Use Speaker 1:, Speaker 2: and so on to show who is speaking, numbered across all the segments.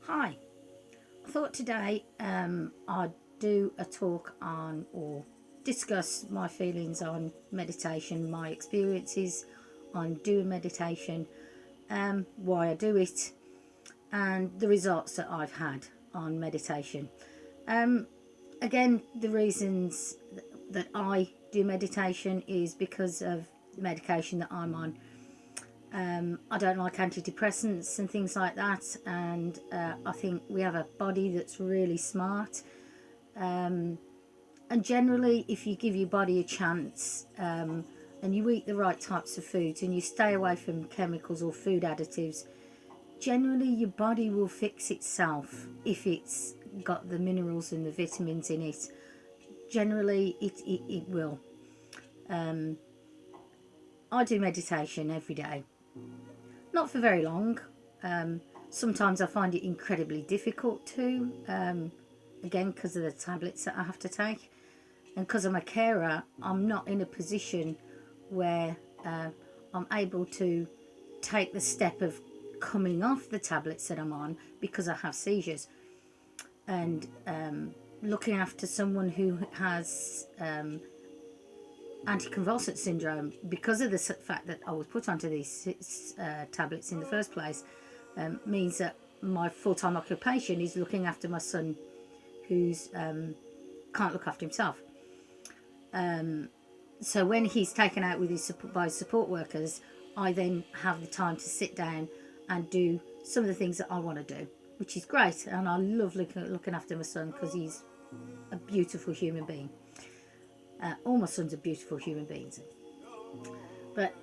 Speaker 1: Hi, I thought today I'd do a talk on or discuss my feelings on meditation, my experiences on doing meditation, why I do it, and the results that I've had on meditation. Um, Again, the reasons that I do meditation is because of the medication that I'm on. I don't like antidepressants and things like that, and I think we have a body that's really smart. And generally, if you give your body a chance and you eat the right types of foods and you stay away from chemicals or food additives, generally your body will fix itself if it's got the minerals and the vitamins in it. Generally, it will. I do meditation every day, not for very long. Sometimes I find it incredibly difficult to, again, because of the tablets that I have to take. And because I'm a carer, I'm not in a position where I'm able to take the step of coming off the tablets that I'm on because I have seizures. And looking after someone who has anticonvulsant syndrome because of the fact that I was put onto these tablets in the first place means that my full-time occupation is looking after my son who's can't look after himself. So when he's taken out with by his support workers, I then have the time to sit down and do some of the things that I want to do, which is great. And I love looking after my son because he's a beautiful human being. All my sons are beautiful human beings. But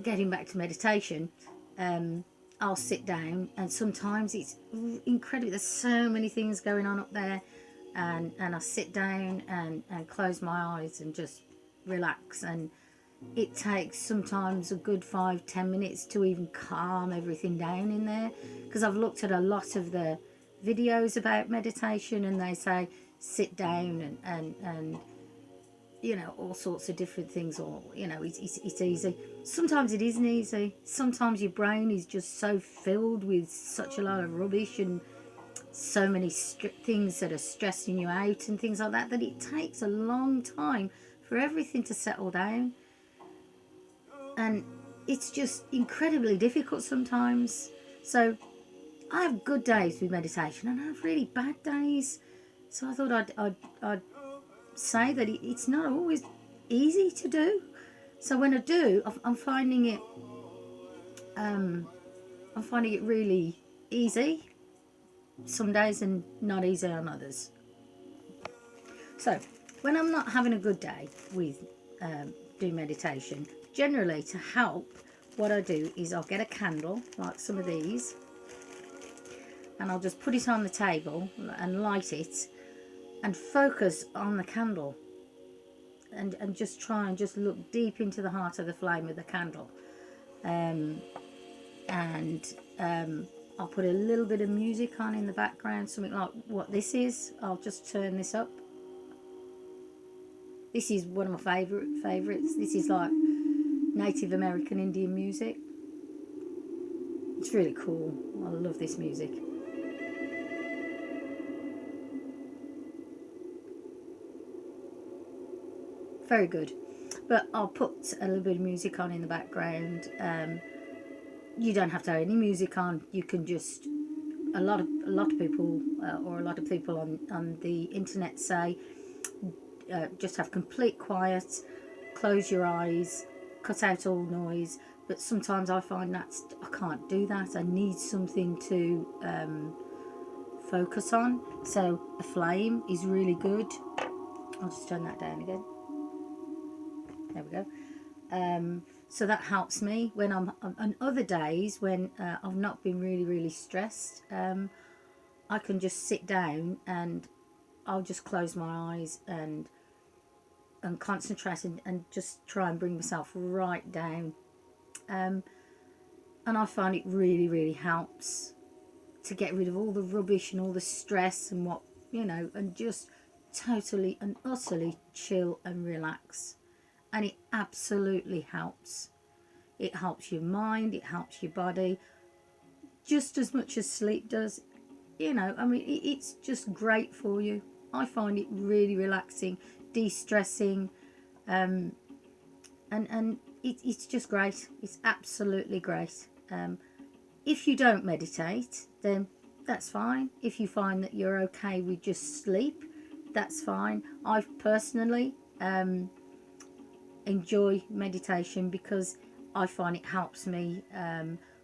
Speaker 1: getting back to meditation, I'll sit down and sometimes it's incredible. There's so many things going on up there. And I sit down and close my eyes and just relax. And it takes sometimes a good 5-10 minutes to even calm everything down in there. Because I've looked at a lot of the videos about meditation and they say sit down and all sorts of different things, or it's easy. Sometimes it isn't easy. Sometimes your brain is just so filled with such a lot of rubbish and so many things that are stressing you out and things like that, that it takes a long time for everything to settle down. And it's just incredibly difficult sometimes. So I have good days with meditation and I have really bad days. So I thought I'd say that it's not always easy to do. So when I do, I'm finding it really easy some days and not easy on others. So when I'm not having a good day with doing meditation, generally to help, what I do is I'll get a candle like some of these and I'll just put it on the table and light it and focus on the candle and just try and just look deep into the heart of the flame of the candle. I'll put a little bit of music on in the background, something like what this is. I'll just turn this up. This is one of my favourites. This is like Native American Indian music. It's really cool. I love this music. Very good. But I'll put a little bit of music on in the background. You don't have to have any music on. You can just a lot of people or a lot of people on the internet say just have complete quiet, close your eyes, cut out all noise. But sometimes I find that I can't do that. I need something to focus on. So a flame is really good. I'll just turn that down again. There we go. So that helps me when I'm on other days when I've not been really stressed. I can just sit down and I'll just close my eyes and concentrate and just try and bring myself right down. And I find it really helps to get rid of all the rubbish and all the stress and and just totally and utterly chill and relax. And it absolutely helps. It helps your mind, it helps your body. just as much as sleep does. You know, I mean, it's just great for you. I find it really relaxing, de-stressing, and it's just great. It's absolutely great. If you don't meditate, then that's fine. If you find that you're okay with just sleep, that's fine. I personally enjoy meditation because I find it helps me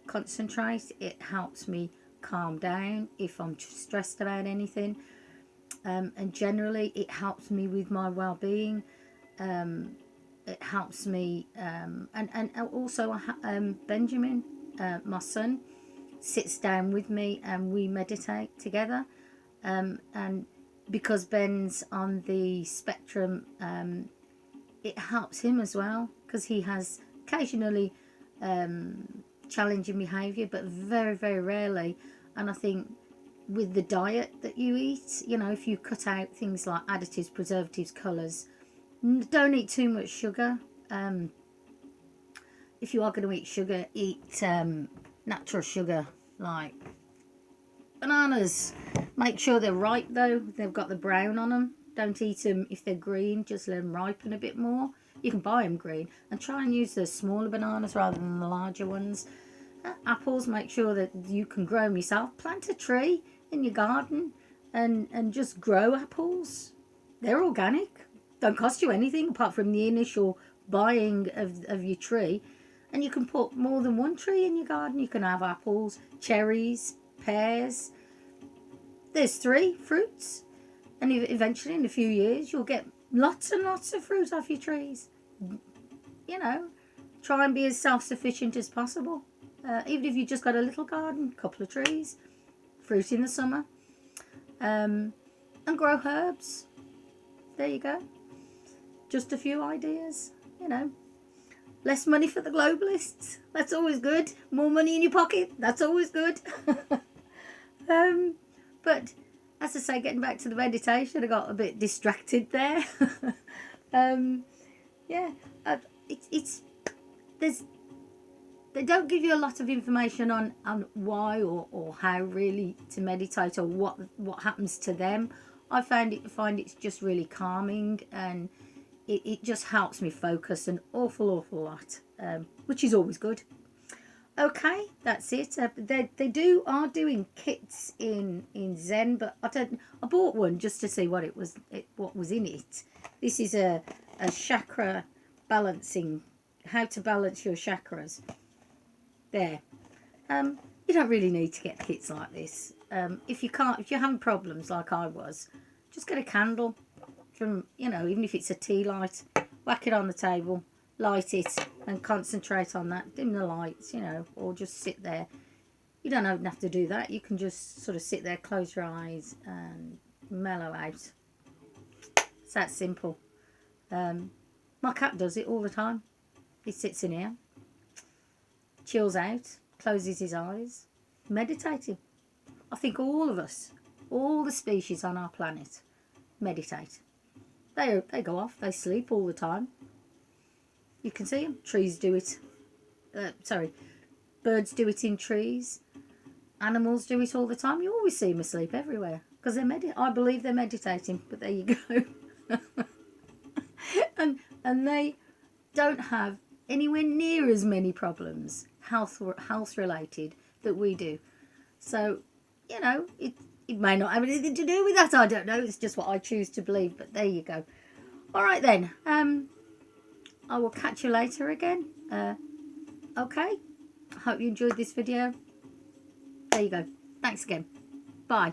Speaker 1: concentrate. It helps me calm down if I'm stressed about anything, and generally it helps me with my well-being. It helps me, and also Benjamin, my son, sits down with me and we meditate together, and because Ben's on the spectrum, it helps him as well, because he has occasionally challenging behaviour, but very, very rarely. And I think with the diet that you eat, you know, if you cut out things like additives, preservatives, colours, don't eat too much sugar. If you are going to eat sugar, eat natural sugar, like bananas. Make sure they're ripe though, they've got the brown on them. Don't eat them if they're green, just let them ripen a bit more. You can buy them green, and try and use the smaller bananas rather than the larger ones. Apples, make sure that you can grow them yourself. Plant a tree in your garden and just grow apples. They're organic, don't cost you anything apart from the initial buying of your tree. And you can put more than one tree in your garden. You can have apples, cherries, pears. There's 3 fruits, and eventually in a few years you'll get lots and lots of fruit off your trees. You know, try and be as self-sufficient as possible. Even if you just got a little garden, a couple of trees, fruit in the summer, and grow herbs. There you go. Just a few ideas, you know. Less money for the globalists. That's always good. More money in your pocket. That's always good. But as I say, getting back to the meditation, I got a bit distracted there. Yeah, they don't give you a lot of information on why or how really to meditate, or what happens to them. I find it's just really calming, and it just helps me focus an awful lot, which is always good. Okay, that's it. They are doing kits in Zen, but I bought one just to see what was in it. This is a chakra balancing, how to balance your chakras. There. You don't really need to get kits like this. If you're having problems like I was, just get a candle from, you know, even if it's a tea light, whack it on the table, light it and concentrate on that. Dim the lights, you know, or just sit there. You don't even have to do that. You can just sort of sit there, close your eyes and mellow out. It's that simple. My cat does it all the time. He sits in here, chills out, closes his eyes, meditating. I think all of us, all the species on our planet, meditate. They go off, they sleep all the time. You can see them. Trees do it. Birds do it in trees. Animals do it all the time. You always see them asleep everywhere because I believe they're meditating. But there you go. and they don't have anywhere near as many problems, health related, that we do. So, you know, it may not have anything to do with that. I don't know. It's just what I choose to believe. But there you go. All right then. I will catch you later again. Okay. I hope you enjoyed this video. There you go. Thanks again. Bye.